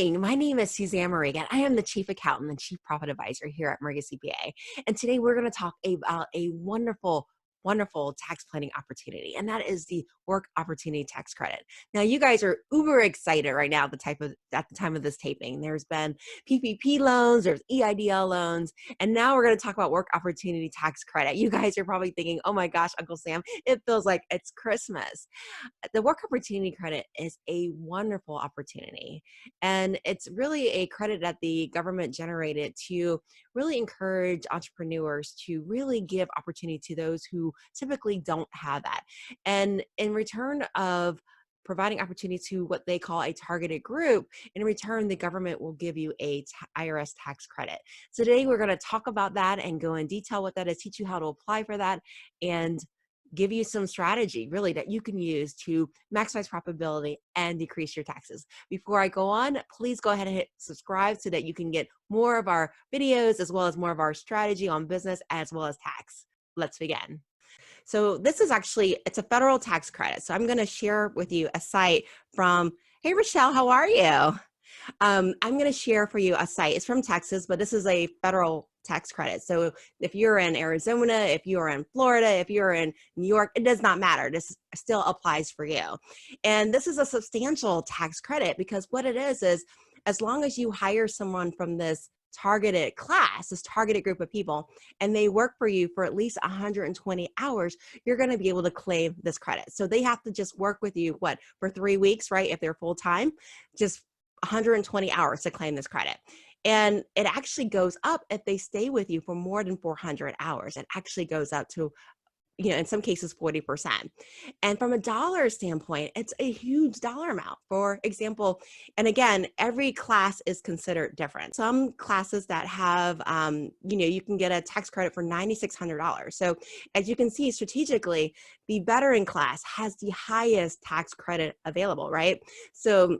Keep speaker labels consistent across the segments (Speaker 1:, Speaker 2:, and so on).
Speaker 1: morning. My name is Suzanne Morrigan. I am the Chief Accountant and Chief Profit Advisor here at Morrigan CPA. And today we're going to talk about a wonderful tax planning opportunity, and that is the Work Opportunity Tax Credit. Now, you guys are uber excited right now at the time of this taping. There's been PPP loans, there's EIDL loans, and now we're going to talk about Work Opportunity Tax Credit. You guys are probably thinking, oh my gosh, Uncle Sam, it feels like it's Christmas. The Work Opportunity Credit is a wonderful opportunity, and it's really a credit that the government generated to really encourage entrepreneurs to really give opportunity to those who typically don't have that. And in return of providing opportunity to what they call a targeted group, in return, the government will give you a IRS tax credit. So today we're going to talk about that and go in detail what that is, teach you how to apply for that, and give you some strategy really that you can use to maximize profitability and decrease your taxes. Before I go on, please go ahead and hit subscribe so that you can get more of our videos as well as more of our strategy on business as well as tax. Let's begin. So this is it's a federal tax credit. So I'm going to share with you a site from, hey Rochelle, how are you? I'm going to share for you a site. It's from Texas, but this is a federal tax credit. So if you're in Arizona, if you're in Florida, if you're in New York, it does not matter. This still applies for you. And this is a substantial tax credit because what it is as long as you hire someone from this targeted class, this targeted group of people, and they work for you for at least 120 hours, you're going to be able to claim this credit. So they have to just work with you, for 3 weeks, right? If they're full-time, just 120 hours to claim this credit. And it actually goes up if they stay with you for more than 400 hours. It actually goes up to, in some cases, 40%. And from a dollar standpoint, it's a huge dollar amount. For example, and again, every class is considered different. Some classes that have, you can get a tax credit for $9,600. So as you can see, strategically, the veteran class has the highest tax credit available, right? So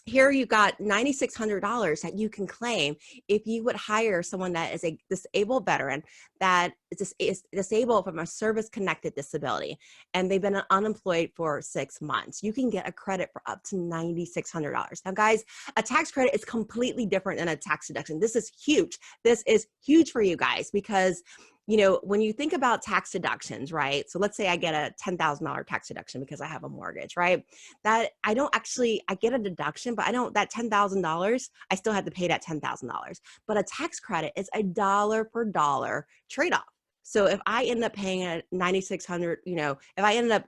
Speaker 1: here you've got $9,600 that you can claim if you would hire someone that is a disabled veteran that is disabled from a service-connected disability, and they've been unemployed for 6 months. You can get a credit for up to $9,600. Now, guys, a tax credit is completely different than a tax deduction. This is huge. This is huge for you guys because when you think about tax deductions, right? So let's say I get a $10,000 tax deduction because I have a mortgage, right? That I get a deduction, but that $10,000, I still have to pay that $10,000. But a tax credit is a dollar per dollar trade-off. So if I end up paying a $9,600, if I ended up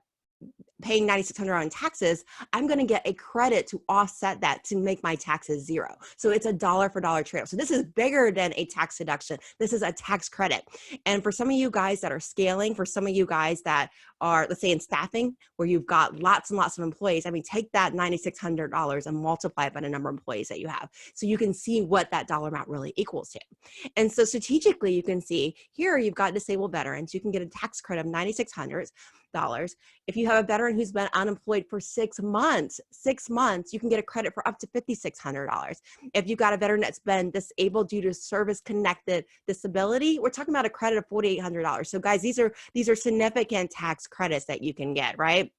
Speaker 1: paying $9,600 on taxes, I'm going to get a credit to offset that to make my taxes zero. So it's a dollar for dollar trade-off. So this is bigger than a tax deduction. This is a tax credit. And for some of you guys that are scaling, for some of you guys that are, let's say in staffing, where you've got lots and lots of employees, take that $9,600 and multiply it by the number of employees that you have. So you can see what that dollar amount really equals to. And so strategically, you can see here you've got disabled veterans. You can get a tax credit of $9,600. If you have a veteran who's been unemployed for 6 months, you can get a credit for up to $5,600. If you've got a veteran that's been disabled due to service-connected disability, we're talking about a credit of $4,800. So guys, these are significant tax credits that you can get, right?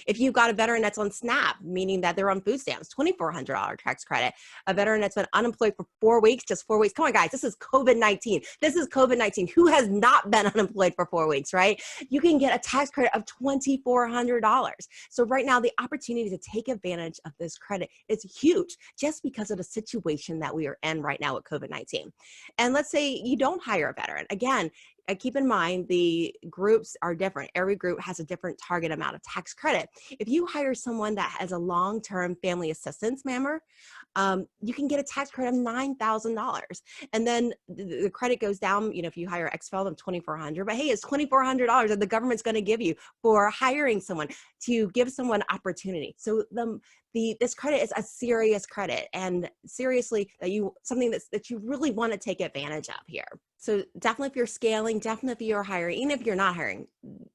Speaker 1: If you've got a veteran that's on SNAP, meaning that they're on food stamps, $2,400 tax credit. A veteran that's been unemployed for 4 weeks, just 4 weeks. Come on, guys, this is COVID-19. This is COVID-19. Who has not been unemployed for 4 weeks, right? You can get a tax credit of $2,400. So right now, the opportunity to take advantage of this credit is huge just because of the situation that we are in right now with COVID-19. And let's say you don't hire a veteran. Again, keep in mind the groups are different. Every group has a different target amount of tax credit. If you hire someone that has a long-term family assistance member, you can get a tax credit of $9,000. And then the credit goes down, if you hire ex-felon of $2,400, but hey, it's $2,400 that the government's going to give you for hiring someone to give someone opportunity. So this credit is a serious credit, and seriously something that you really want to take advantage of here. So definitely if you're scaling, definitely if you're hiring, even if you're not hiring,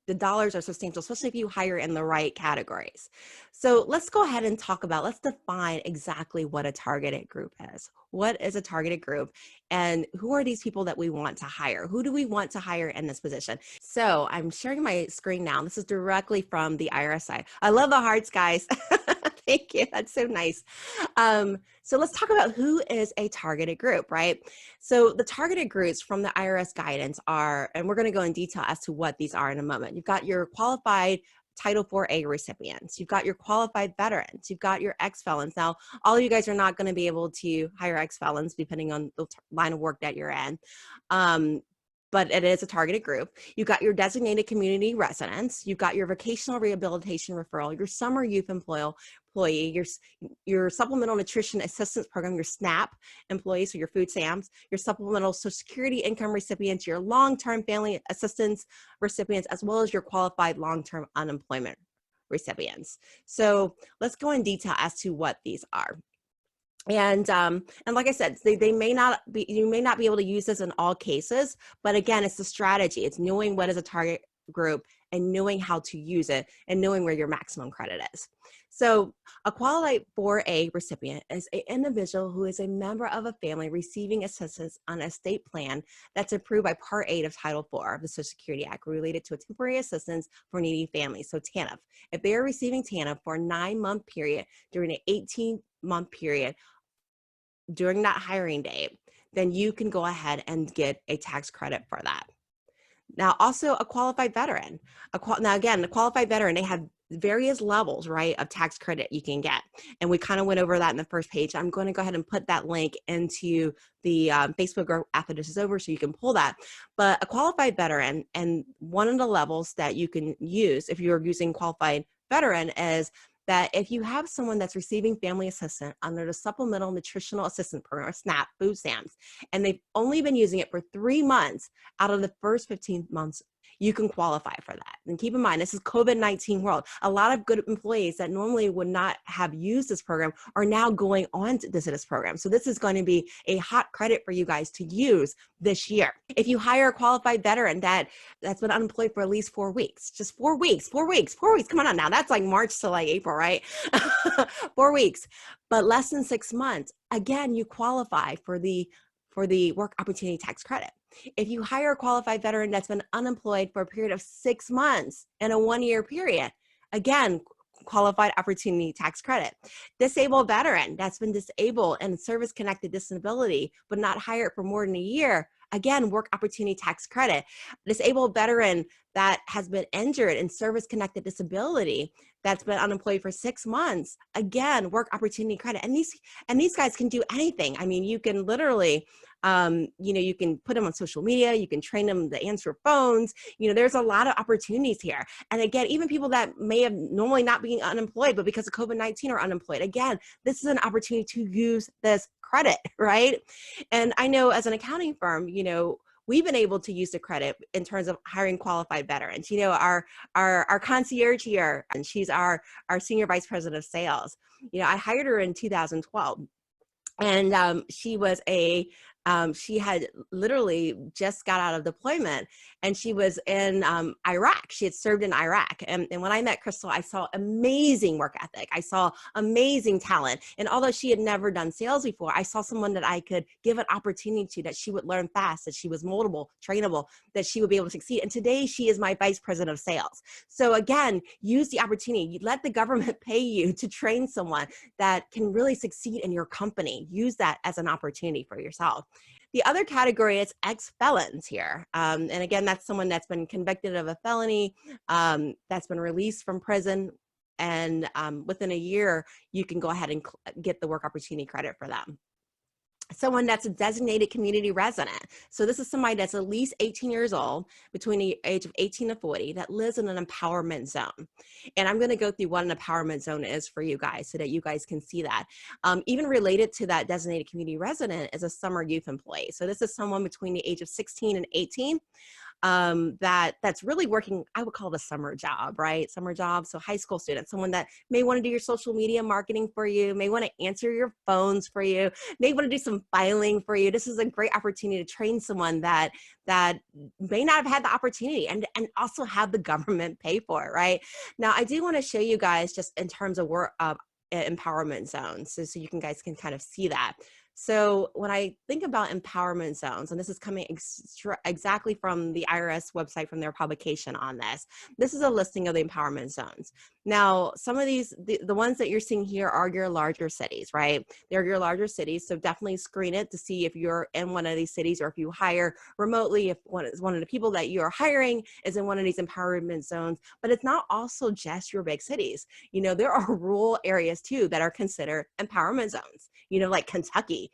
Speaker 1: the dollars are substantial, especially if you hire in the right categories. So let's go ahead and let's define exactly what a targeted group is. What is a targeted group, and who are these people that we want to hire? Who do we want to hire in this position? So I'm sharing my screen now. This is directly from the IRS side. I love the hearts, guys. Thank you. That's so nice. So let's talk about who is a targeted group, right? So the targeted groups from the IRS guidance are, and we're going to go in detail as to what these are in a moment. You've got your qualified Title IV-A recipients. You've got your qualified veterans. You've got your ex-felons. Now, all of you guys are not going to be able to hire ex-felons depending on the line of work that you're in. But it is a targeted group. You've got your designated community residents. You've got your vocational rehabilitation referral, your summer youth employee, your supplemental nutrition assistance program, your SNAP employees, so your food stamps, your supplemental Social Security income recipients, your long-term family assistance recipients, as well as your qualified long-term unemployment recipients. So let's go in detail as to what these are. And like I said, they may not be, you may not be able to use this in all cases, but again, it's the strategy. It's knowing what is a target group and knowing how to use it and knowing where your maximum credit is. So a qualified 4A recipient is an individual who is a member of a family receiving assistance on a state plan that's approved by Part 8 of Title IV of the Social Security Act related to a temporary assistance for needy families, so TANF. If they are receiving TANF for a 9-month period during an 18-month period during that hiring date, then you can go ahead and get a tax credit for that. Now, also a qualified veteran. Now, again, the qualified veteran, they have various levels, right, of tax credit you can get. And we kind of went over that in the first page. I'm going to go ahead and put that link into the Facebook group after this is over so you can pull that. But a qualified veteran, and one of the levels that you can use if you're using qualified veteran is that if you have someone that's receiving family assistance under the Supplemental Nutritional Assistance Program, or SNAP, food stamps, and they've only been using it for 3 months out of the first 15 months, you can qualify for that. And keep in mind, this is COVID-19 world. A lot of good employees that normally would not have used this program are now going on to this program. So this is going to be a hot credit for you guys to use this year. If you hire a qualified veteran that's been unemployed for at least 4 weeks, just 4 weeks, 4 weeks, 4 weeks. Come on now, that's like March to like April, right? 4 weeks, but less than 6 months. Again, you qualify for the work opportunity tax credit. If you hire a qualified veteran that's been unemployed for a period of 6 months in a 1-year period, again, qualified opportunity tax credit. Disabled veteran that's been disabled and service-connected disability, but not hired for more than a year, again, work opportunity tax credit. Disabled veteran that has been injured in service-connected disability that's been unemployed for 6 months, again, work opportunity credit. And these guys can do anything. I mean, you can literally, you can put them on social media, you can train them to answer phones. There's a lot of opportunities here. And again, even people that may have normally not been unemployed, but because of COVID-19 are unemployed, again, this is an opportunity to use this credit, right? And I know as an accounting firm, we've been able to use the credit in terms of hiring qualified veterans. Our concierge here, and she's our senior vice president of sales. I hired her in 2012. And she had literally just got out of deployment, and she was in Iraq. She had served in Iraq. And when I met Crystal, I saw amazing work ethic. I saw amazing talent. And although she had never done sales before, I saw someone that I could give an opportunity to, that she would learn fast, that she was moldable, trainable, that she would be able to succeed. And today she is my vice president of sales. So again, use the opportunity. Let the government pay you to train someone that can really succeed in your company. Use that as an opportunity for yourself. The other category is ex-felons here. And again, that's someone that's been convicted of a felony, that's been released from prison, and within a year, you can go ahead and get the work opportunity credit for them. Someone that's a designated community resident. So this is somebody that's at least 18 years old, between the age of 18 to 40, that lives in an empowerment zone. And I'm going to go through what an empowerment zone is for you guys so that you guys can see that. Even related to that designated community resident is a summer youth employee. So this is someone between the age of 16 and 18 that's really working, I would call it a summer job, right? Summer job. So high school students, someone that may want to do your social media marketing for you, may want to answer your phones for you, may want to do some filing for you. This is a great opportunity to train someone that may not have had the opportunity, and also have the government pay for it, right? Now, I do want to show you guys just in terms of work empowerment zones, so you guys can kind of see that. So when I think about empowerment zones, and this is coming exactly from the IRS website from their publication on this is a listing of the empowerment zones. Now, some of these, the ones that you're seeing here are your larger cities, right? They're your larger cities. So definitely screen it to see if you're in one of these cities, or if you hire remotely, if one of the people that you are hiring is in one of these empowerment zones. But it's not also just your big cities. You know, there are rural areas too that are considered empowerment zones. You know, like Kentucky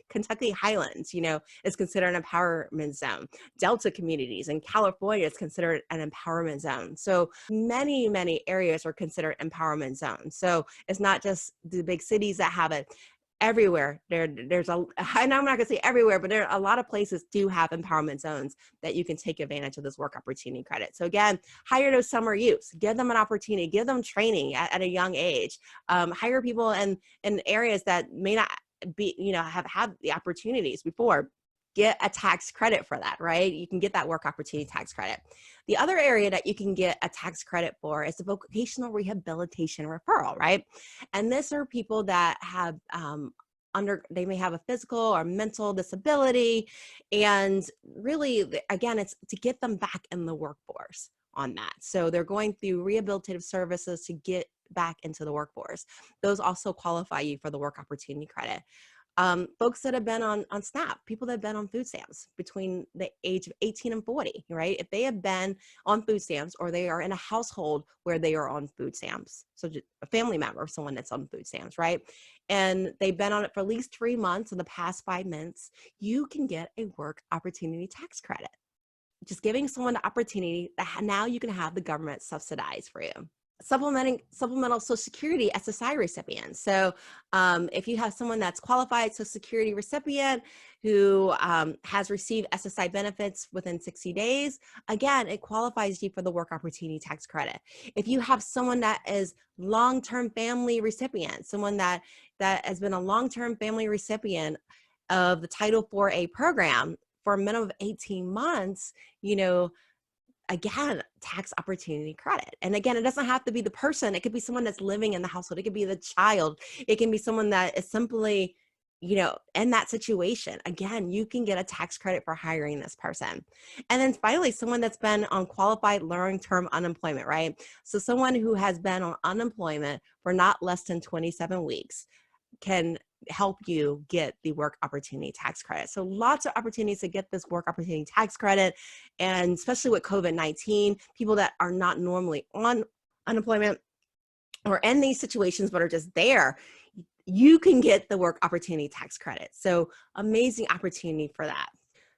Speaker 1: Highlands, you know, is considered an empowerment zone. Delta communities in California is considered an empowerment zone. So many areas are considered empowerment zones. So it's not just the big cities that have it. Everywhere there's and I'm not going to say everywhere, but there are a lot of places do have empowerment zones that you can take advantage of this work opportunity credit. So again, hire those summer youths, give them an opportunity, give them training at a young age. Hire people in areas that may not be, you know, have had the opportunities before. Get a tax credit for that, right? You can get that work opportunity tax credit. The other area that you can get a tax credit for is the vocational rehabilitation referral, right? And these are people that have they may have a physical or mental disability, and really, again, it's to get them back in the workforce on that. So they're going through rehabilitative services to get back into the workforce. Those also qualify you for the work opportunity credit. Folks that have been on SNAP, people that have been on food stamps between the age of 18 and 40, right? If they have been on food stamps, or they are in a household where they are on food stamps, so just a family member of someone that's on food stamps, right? And they've been on it for at least 3 months in the past 5 months, you can get a work opportunity tax credit. Just giving someone the opportunity that now you can have the government subsidize for you. Supplemental Social Security SSI recipients. So if you have someone that's qualified Social Security recipient who has received SSI benefits within 60 days, again, it qualifies you for the work opportunity tax credit. If you have someone that is long-term family recipient, someone that has been a long-term family recipient of the Title 4A program for a minimum of 18 months, you know, again, tax opportunity credit. And again, it doesn't have to be the person. It could be someone that's living in the household. It could be the child. It can be someone that is simply, you know, in that situation. Again, you can get a tax credit for hiring this person. And then finally, someone that's been on qualified long-term unemployment, right? So someone who has been on unemployment for not less than 27 weeks can help you get the work opportunity tax credit. So lots of opportunities to get this work opportunity tax credit. And especially with COVID-19, people that are not normally on unemployment or in these situations, but are just there, you can get the work opportunity tax credit. So amazing opportunity for that.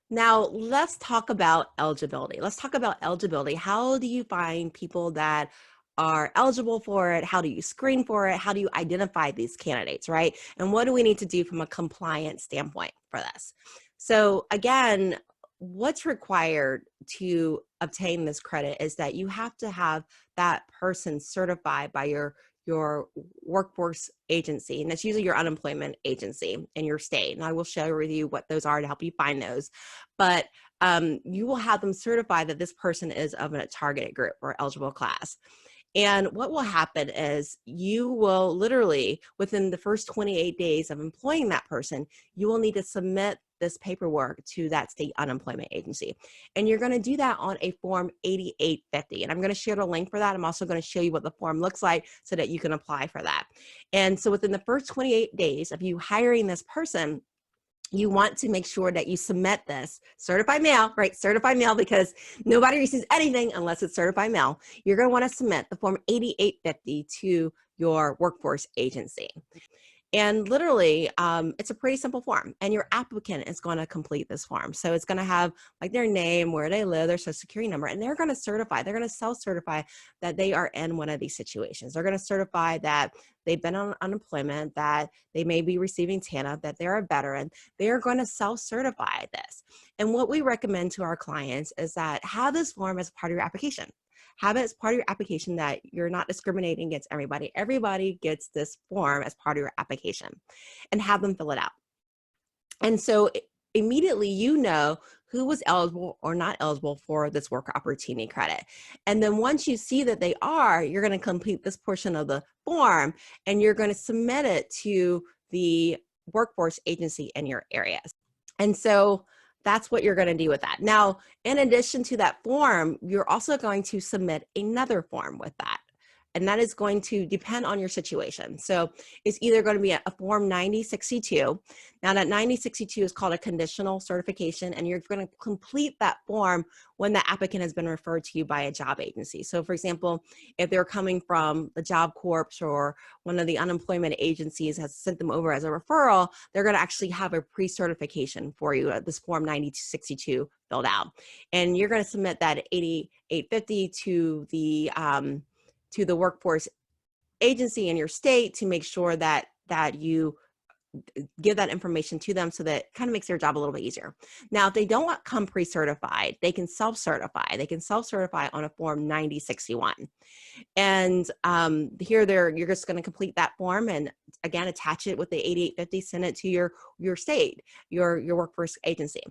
Speaker 1: Now, let's talk about eligibility. Let's talk about eligibility. How do you find people that are eligible for it? How do you screen for it? How do you identify these candidates, right? And what do we need to do from a compliance standpoint for this? So again, what's required to obtain this credit is that you have to have that person certified by your workforce agency, and that's usually your unemployment agency in your state. And I will share with you what those are to help you find those. But you will have them certify that this person is of a targeted group or eligible class. And what will happen is you will literally, within the first 28 days of employing that person, you will need to submit this paperwork to that state unemployment agency. And you're going to do that on a form 8850. And I'm going to share the link for that. I'm also going to show you what the form looks like so that you can apply for that. And so within the first 28 days of you hiring this person, you want to make sure that you submit this certified mail, right? Certified mail, because nobody receives anything unless it's certified mail. You're going to want to submit the form 8850 to your workforce agency. And literally, it's a pretty simple form, and your applicant is going to complete this form. So it's going to have like their name, where they live, their social security number, and they're going to certify, they're going to self-certify that they are in one of these situations. They're going to certify that they've been on unemployment, that they may be receiving TANF, that they're a veteran. They're going to self-certify this. And what we recommend to our clients is that have this form as part of your application. Have it as part of your application, that you're not discriminating against everybody. Everybody gets this form as part of your application, and have them fill it out. And so immediately you know who was eligible or not eligible for this work opportunity credit. And then once you see that they are, you're going to complete this portion of the form, and you're going to submit it to the workforce agency in your area. And so that's what you're going to do with that. Now, in addition to that form, you're also going to submit another form with that. And that is going to depend on your situation. So it's either going to be a form 9062. Now that 9062 is called a conditional certification, and you're going to complete that form when the applicant has been referred to you by a job agency. So for example, if they're coming from the Job Corps or one of the unemployment agencies has sent them over as a referral, they're going to actually have a pre-certification for you, this form 9062 filled out. And you're going to submit that 8850 to the workforce agency in your state to make sure that you give that information to them, so that it kind of makes their job a little bit easier. Now, if they don't come pre-certified, they can self-certify. They can self-certify on a form 9061. And here you're just going to complete that form and again attach it with the 8850, send it to your state, your workforce agency.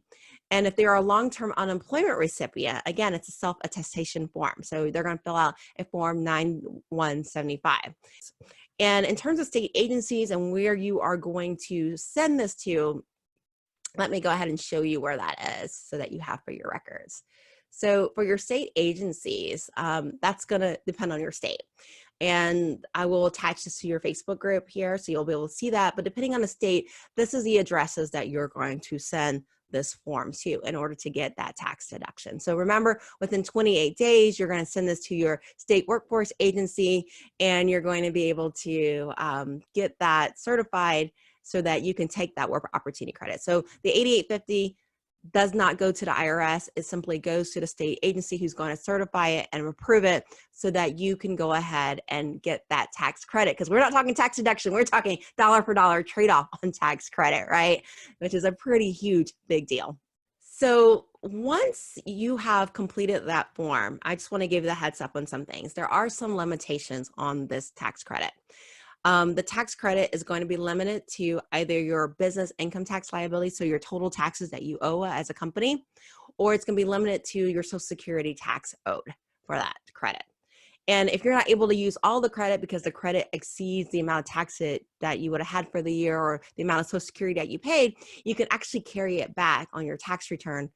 Speaker 1: And if they are a long-term unemployment recipient, again, it's a self-attestation form. So they're going to fill out a form 9175. And in terms of state agencies and where you are going to send this to, let me go ahead and show you where that is so that you have for your records. So for your state agencies, that's going to depend on your state. And I will attach this to your Facebook group here so you'll be able to see that. But depending on the state, this is the addresses that you're going to send this form to in order to get that tax deduction. So remember, within 28 days, you're going to send this to your state workforce agency, and you're going to be able to get that certified so that you can take that work opportunity credit. So the 8850 does not go to the IRS. It simply goes to the state agency who's going to certify it and approve it so that you can go ahead and get that tax credit. Because we're not talking tax deduction. We're talking dollar for dollar trade-off on tax credit, right? Which is a pretty huge, big deal. So once you have completed that form, I just want to give you the heads up on some things. There are some limitations on this tax credit. The tax credit is going to be limited to either your business income tax liability, so your total taxes that you owe as a company, or it's going to be limited to your Social Security tax owed for that credit. And if you're not able to use all the credit because the credit exceeds the amount of tax that you would have had for the year or the amount of Social Security that you paid, you can actually carry it back on your tax return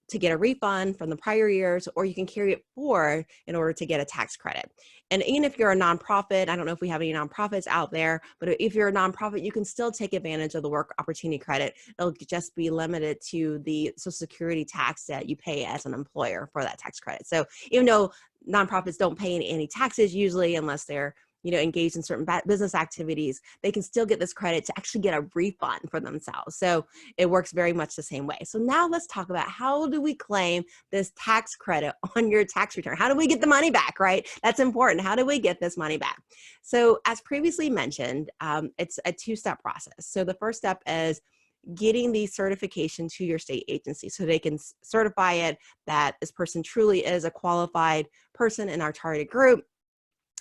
Speaker 1: to get a refund from the prior years, or you can carry it forward in order to get a tax credit. And even if you're a nonprofit, I don't know if we have any nonprofits out there, but if you're a nonprofit, you can still take advantage of the work opportunity credit. It'll just be limited to the Social Security tax that you pay as an employer for that tax credit. So even though nonprofits don't pay any taxes usually unless they're engaged in certain business activities, they can still get this credit to actually get a refund for themselves. So it works very much the same way. So now let's talk about, how do we claim this tax credit on your tax return? How do we get the money back, right? That's important. How do we get this money back? So as previously mentioned, it's a two-step process. So the first step is getting the certification to your state agency so they can certify it that this person truly is a qualified person in our target group.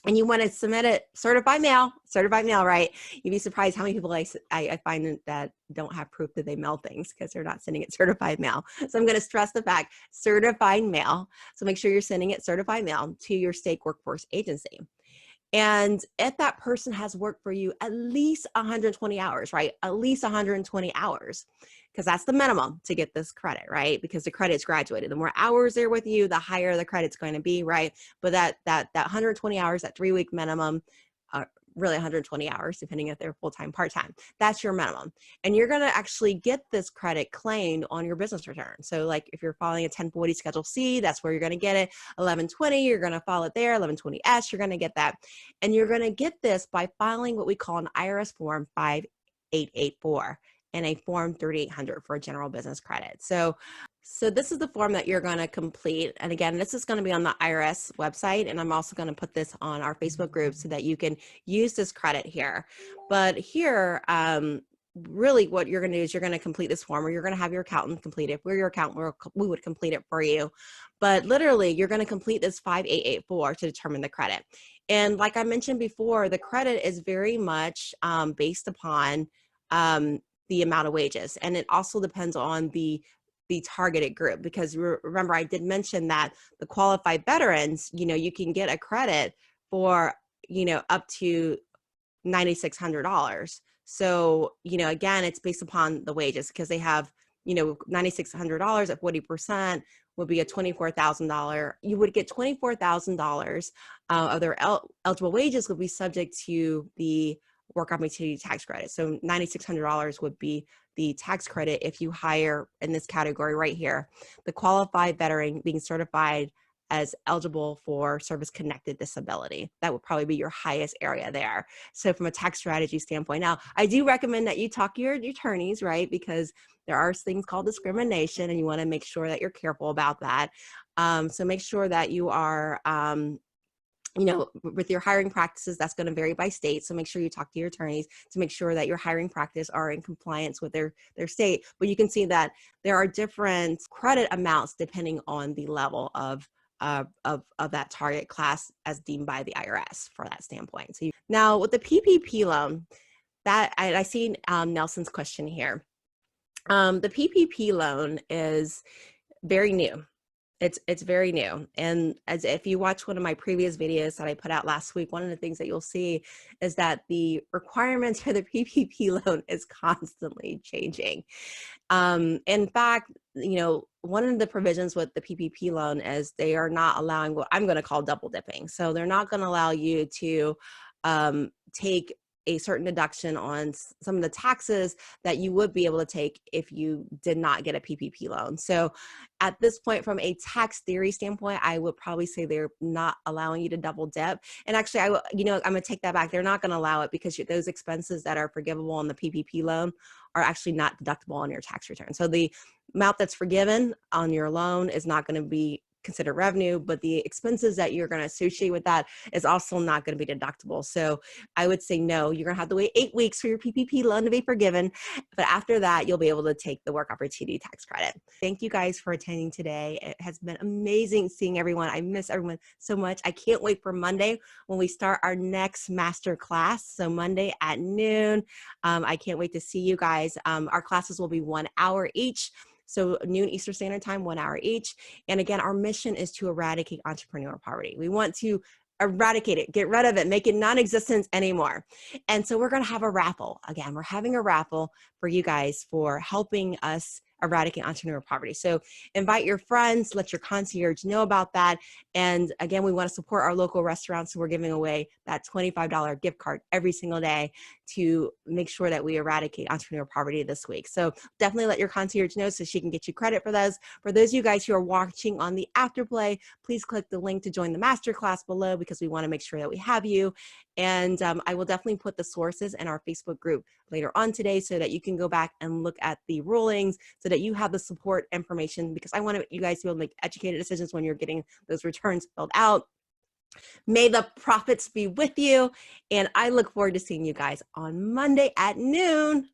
Speaker 1: And you want to submit it certified mail, right? You'd be surprised how many people I find that don't have proof that they mail things because they're not sending it certified mail. So I'm going to stress the fact, certified mail. So make sure you're sending it certified mail to your state workforce agency. And if that person has worked for you at least 120 hours, right? At least 120 hours, because that's the minimum to get this credit, right? Because the credit's graduated. The more hours they're with you, the higher the credit's going to be, right? But that 120 hours, that 3-week minimum, really 120 hours, depending if they're full-time, part-time, that's your minimum. And you're going to actually get this credit claimed on your business return. So like if you're filing a 1040 Schedule C, that's where you're going to get it. 1120, you're going to file it there. 1120S, you're going to get that. And you're going to get this by filing what we call an IRS Form 5884 and a Form 3800 for a general business credit. So this is the form that you're going to complete. And again, this is going to be on the IRS website. And I'm also going to put this on our Facebook group so that you can use this credit here. But here, really what you're going to do is you're going to complete this form, or you're going to have your accountant complete it. If we're your accountant, we would complete it for you. But literally, you're going to complete this 5884 to determine the credit. And like I mentioned before, the credit is very much based upon the amount of wages. And it also depends on the targeted group, because remember, I did mention that the qualified veterans, you can get a credit for, up to $9,600. So, again, it's based upon the wages because they have, $9,600 at 40% would be a $24,000. You would get $24,000 of their eligible wages would be subject to the work opportunity tax credit. So $9,600 would be the tax credit if you hire in this category right here, the qualified veteran being certified as eligible for service-connected disability. That would probably be your highest area there. So from a tax strategy standpoint, now I do recommend that you talk to your attorneys, right? Because there are things called discrimination and you wanna make sure that you're careful about that. So make sure that you are, with your hiring practices, that's going to vary by state. So make sure you talk to your attorneys to make sure that your hiring practice are in compliance with their state. But you can see that there are different credit amounts depending on the level of that target class as deemed by the IRS for that standpoint. So now with the PPP loan, that I see Nelson's question here. The PPP loan is very new. It's very new. And as if you watch one of my previous videos that I put out last week, one of the things that you'll see is that the requirements for the PPP loan is constantly changing. In fact, one of the provisions with the PPP loan is they are not allowing what I'm going to call double dipping. So they're not going to allow you to take a certain deduction on some of the taxes that you would be able to take if you did not get a PPP loan. So at this point, from a tax theory standpoint, I would probably say they're not allowing you to double dip. And actually, I'm going to take that back. They're not going to allow it because those expenses that are forgivable on the PPP loan are actually not deductible on your tax return. So the amount that's forgiven on your loan is not going to be considered revenue, but the expenses that you're going to associate with that is also not going to be deductible. So I would say no, you're going to have to wait 8 weeks for your PPP loan to be forgiven. But after that, you'll be able to take the work opportunity tax credit. Thank you guys for attending today. It has been amazing seeing everyone. I miss everyone so much. I can't wait for Monday when we start our next master class. So Monday at noon. I can't wait to see you guys. Our classes will be 1 hour each. So noon Eastern Standard Time, 1 hour each. And again, our mission is to eradicate entrepreneur poverty. We want to eradicate it, get rid of it, make it non-existent anymore. And so we're going to have a raffle. Again, we're having a raffle for you guys for helping us eradicate entrepreneur poverty. So invite your friends, let your concierge know about that. And again, we want to support our local restaurants. So we're giving away that $25 gift card every single day to make sure that we eradicate entrepreneur poverty this week. So definitely let your concierge know so she can get you credit for those. For those of you guys who are watching on the afterplay, please click the link to join the masterclass below because we want to make sure that we have you. And I will definitely put the sources in our Facebook group later on today so that you can go back and look at the rulings so that you have the support information, because I want you guys to be able to make educated decisions when you're getting those returns filled out. May the profits be with you. And I look forward to seeing you guys on Monday at noon.